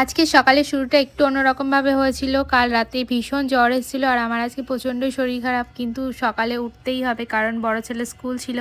আজকে সকালের শুরুটা একটু অন্যরকমভাবে হয়েছিল। কাল রাতে ভীষণ জ্বর এসেছিল আর আমার আজকে প্রচণ্ডই শরীর খারাপ। কিন্তু সকালে উঠতেই হবে কারণ বড় ছেলের স্কুল ছিল।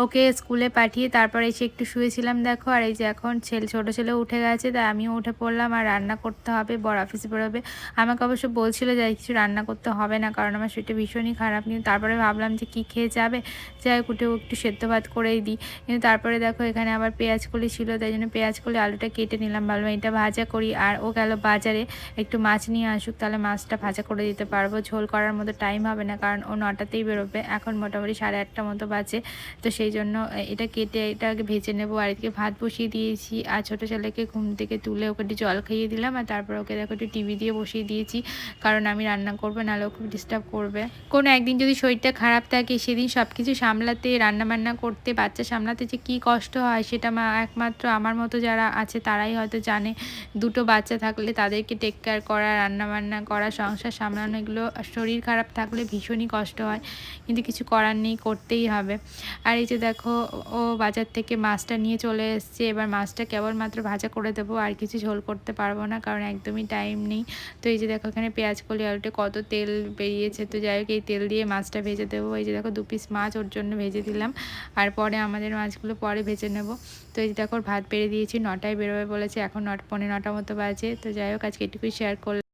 ওকে স্কুলে পাঠিয়ে তারপরে এসে একটু শুয়েছিলাম দেখো। আর এই যে এখন ছোট ছেলে উঠে গেছে, তাই আমিও উঠে পড়লাম আর রান্না করতে হবে। বর অফিসে বেরোবে। আমাকে অবশ্য বলছিল যে কিছু রান্না করতে হবে না কারণ আমার শরীরটা ভীষণই খারাপ। কিন্তু তারপরে ভাবলাম যে কী খেয়ে যাবে, যাই হোক উঠে একটু সেদ্ধ ভাত করেই দিই। কিন্তু তারপরে দেখো এখানে আবার পেঁয়াজকলি ছিল, তাই জন্য পেঁয়াজকলি আলুটা কেটে নিলাম। ভাবলাম এটা ভাজা করি। আর ও গেল বাজারে, একটু মাছ নিয়ে আসুক, তাহলে মাছটা ভাজা করে দিতে পারবো। ঝোল করার মতো টাইম হবে না কারণ ও 9টাতেই বেরোবে। এখন মোটামুটি 8:30 মতো বাজে। তো সেই জন্য এটা কেটে এটা আগে ভেজে নেবো। আর এদিকে ভাত বসিয়ে দিয়েছি আর ছোটো ছেলেকে ঘুম থেকে তুলে ওকে একটু জল খাইয়ে দিলাম। আর তারপর ওকে দেখো একটু টিভি দিয়ে বসিয়ে দিয়েছি কারণ আমি রান্না করবো, নাহলে ও খুব ডিস্টার্ব করবে। কোনো একদিন যদি শরীরটা খারাপ থাকে সেদিন সব কিছু সামলাতে, রান্নাবান্না করতে, বাচ্চা সামলাতে যে কী কষ্ট হয় সেটা একমাত্র আমার মতো যারা আছে তারাই হয়তো জানে। দুটো বাচ্চা থাকলে তাদেরকে টেক কেয়ার করা, রান্নাবান্না করা, সংসার সামলানো, এগুলো শরীর খারাপ থাকলে ভীষণই কষ্ট হয়। কিন্তু কিছু করার নেই, করতেই হবে। আর এই যে দেখো ও বাজার থেকে মাছটা নিয়ে চলে এসছে। এবার মাছটা কেবলমাত্র ভাজা করে দেবো, আর কিছু ঝোল করতে পারবো না কারণ একদমই টাইম নেই। তো এই যে দেখো এখানে পেঁয়াজ কলি আলুতে কত তেল বেরিয়েছে। তো যাই হোক এই তেল দিয়ে মাছটা ভেজে দেবো। এই যে দেখো 2 পিস মাছ ওর জন্য ভেজে দিলাম। আর পরে আমাদের মাছগুলো পরে ভেজে নেব। তো এই যে দেখো ভাত বেড়ে দিয়েছি, 9টায় বেরোবে বলেছে, এখন 9, পৌনে 9টা মতো বাজে। তো যাই হোক আজকে এটুকুই শেয়ার করলাম।